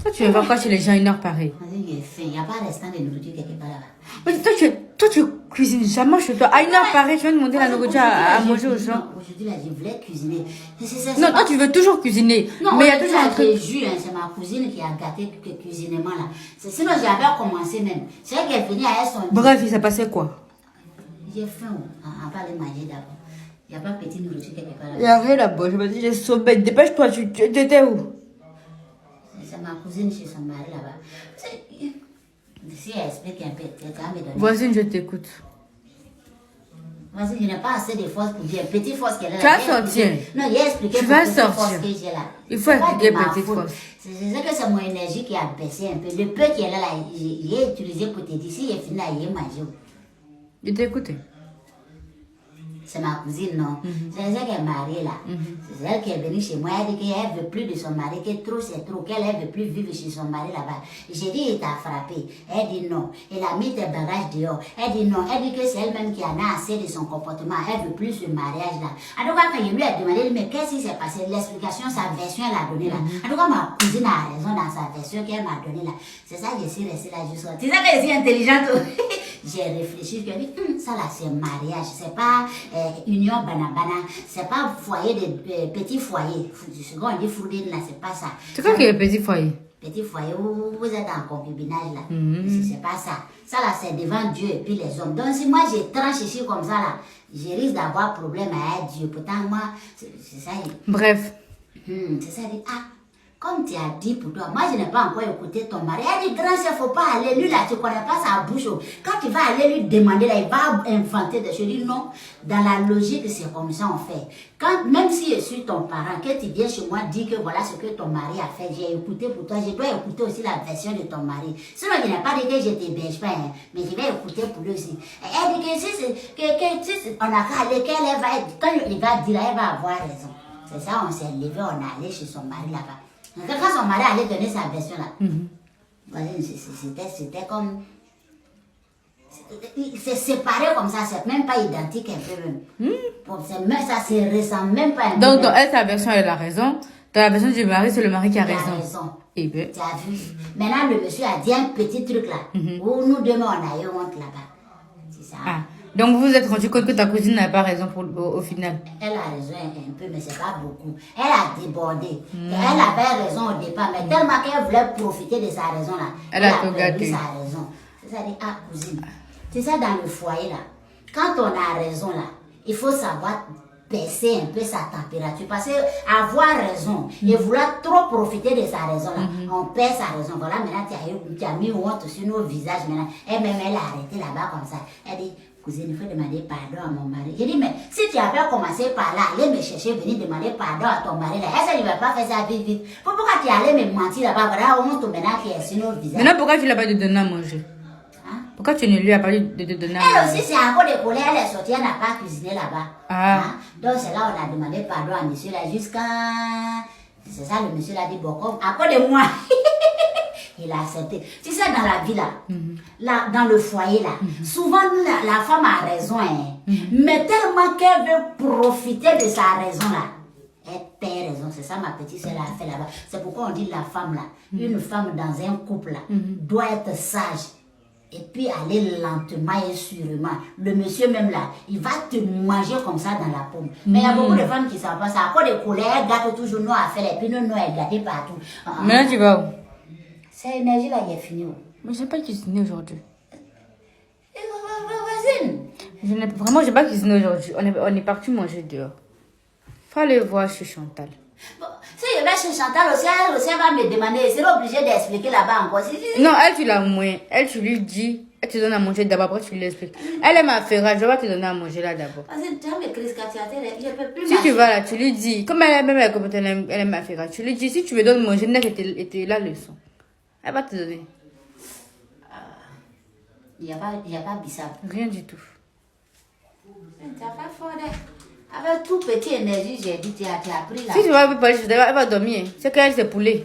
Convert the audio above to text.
Toi, tu ne vas pas chez les gens une heure pareille. Il n'y a pas restant de nourriture quelque part là-bas. Mais toi, tu cuisines jamais chez toi. À une heure pareille, tu vas demander la nourriture à manger aux gens. Aujourd'hui, là, je voulais cuisiner. Non, toi, tu veux toujours cuisiner. Non, mais il y a toujours un truc. C'est ma cousine qui a gâté le cuisinement là. Sinon, j'avais commencé même. C'est elle qui est venue à son. Bref, il s'est passé quoi? J'ai faim. On va aller manger d'abord. Il n'y a pas de petite nourriture quelque part là. Il n'y a rien là-bas. Je me dis, j'ai sauvé. Dépêche-toi, tu étais où? C'est ma cousine chez son mari là-bas. Si elle explique un peu, tu vas me donner. Voisine, je t'écoute. Voisine, je n'ai pas assez de force pour dire. Petite force qu'elle a là. Tu vas sortir. Non, il a expliqué tu vas sortir. sortir. Que j'ai là. Il faut expliquer petite force. C'est que c'est mon énergie qui a baissé un peu. Le peu qui est là, j'ai utilisé pour te dire. Si j'ai fini là, il est mangé. Je t'écoute. C'est ma cousine, non. C'est elle qui est mariée là. C'est elle qui est venue chez moi. Elle dit qu'elle ne veut plus de son mari, que trop c'est trop, qu'elle ne veut plus vivre chez son mari là-bas. J'ai dit, il t'a frappé. Elle dit non. Elle a mis tes bagages dehors. Elle dit non. Elle dit que c'est elle-même qui en a assez de son comportement. Elle ne veut plus ce mariage là. En tout cas, quand je lui ai demandé, mais qu'est-ce qui s'est passé? L'explication, sa version, elle a donné là. En tout cas, ma cousine a raison dans sa version qu'elle m'a donnée là. C'est ça que je suis restée là jusqu'à. Tu sais que je suis intelligente. J'ai réfléchi, je me dis, ça là c'est mariage, c'est pas union banana, c'est pas foyer de petit foyer. Ce qu'on dit foudine là, c'est pas ça. C'est quoi qui est petit foyer? Petit foyer où vous êtes en concubinage là, c'est pas ça. Ça là c'est devant Dieu et puis les hommes. Donc si moi je tranche ici comme ça là, je risque d'avoir problème avec Dieu. Pourtant moi, c'est ça. Bref. C'est ça, il dit, ah. Comme tu as dit pour toi, moi je n'ai pas encore écouté ton mari. Elle dit, grand chef, il ne faut pas aller. Lui là, tu ne connais pas sa bouche. Quand tu vas aller lui demander, là, il va inventer des choses. Je dis non, dans la logique, c'est comme ça on fait. Quand, même si je suis ton parent, que tu viens chez moi dire que voilà ce que ton mari a fait, j'ai écouté pour toi, je dois écouter aussi la version de ton mari. Sinon, je n'ai pas dit que je ne t'héberge pas, hein, mais je vais écouter pour lui aussi. Elle dit que si on a qu'à aller, quand il va dire, elle va avoir raison. C'est ça, on s'est levé, on est allé chez son mari là-bas. Quand son mari allait donner sa version là, c'était comme. C'est séparé comme ça, c'est même pas identique un peu même. Ça se ressemble même pas un peu. Donc, dans elle, ta version, elle a raison. Dans la version du mari, c'est le mari qui a raison. Il a raison. Et bien. Tu as vu. Maintenant, le monsieur a dit un petit truc là, où nous demain on a eu honte là-bas. C'est ça. Ah. Donc, vous vous êtes rendu compte que ta cousine n'a pas raison au final? Elle a raison un peu, mais c'est pas beaucoup. Elle a débordé. Elle avait raison au départ, mais tellement qu'elle voulait profiter de sa raison là, elle a perdu sa raison. C'est ça, dit, ah cousine, c'est ça dans le foyer là. Quand on a raison là, il faut savoir baisser un peu sa température. Parce que avoir raison et vouloir trop profiter de sa raison là, on perd sa raison. Voilà, maintenant tu as mis honte sur nos visages maintenant. Elle-même, elle a arrêté là-bas comme ça. Elle dit, cousine, il faut demander pardon à mon mari. J'ai dit, mais si tu avais commencé par là, aller me chercher, venir demander pardon à ton mari là, est-ce que tu ne vas pas faire ça vite vite? Pourquoi tu es allé me mentir là-bas? Voilà, on montre maintenant qui est sur nos visages. Maintenant, pourquoi tu ne l'as pas donné à manger? Pourquoi tu ne lui as pas dit de te donner à manger? Elle aussi, c'est encore des colères, elle est sortie, elle n'a pas cuisiné là-bas. Donc, c'est là on a demandé pardon à monsieur là, jusqu'à. C'est ça, le monsieur l'a dit, bon, comme, à cause de moi. Il a accepté. Tu sais, dans la vie là, dans le foyer là, souvent la femme a raison, hein, mais tellement qu'elle veut profiter de sa raison là, elle perd raison. C'est ça ma petite soeur a fait là-bas. C'est pourquoi on dit la femme là, une femme dans un couple là, doit être sage. Et puis aller lentement et sûrement. Le monsieur même là, il va te manger comme ça dans la paume. Mais il y a beaucoup de femmes qui ne savent pas ça. À cause de colère, elles gâtent toujours nous à faire. Et puis nous, elle gâte partout. Maintenant, tu vas où? Cette énergie là, il est fini. Mais je n'ai pas cuisiné aujourd'hui. Voisine. Vraiment, je n'ai pas cuisiné aujourd'hui. On est parti manger dehors. Faut aller voir chez Chantal. Bon, si je vais chez Chantal aussi, elle va me demander, elle sera obligée d'expliquer là-bas encore. Non, elle, tu l'as moins. Elle, tu lui dis, elle te donne à manger d'abord, après tu lui expliques. Elle est ma frère, je vais te donner à manger là d'abord. Parce que tu as mes crises cardiaques, je ne peux plus si tu vas là, tu lui dis, comme elle est ma frère, tu lui dis, si tu me donnes manger, elle était la leçon. Elle va te donner. Il n'y a pas bissap. Rien du tout. Tu n'as pas fort. Avec tout petit énergie, j'ai dit, tu as pris là. Si tu vas pas, elle va dormir. C'est qu'elle s'est poulée.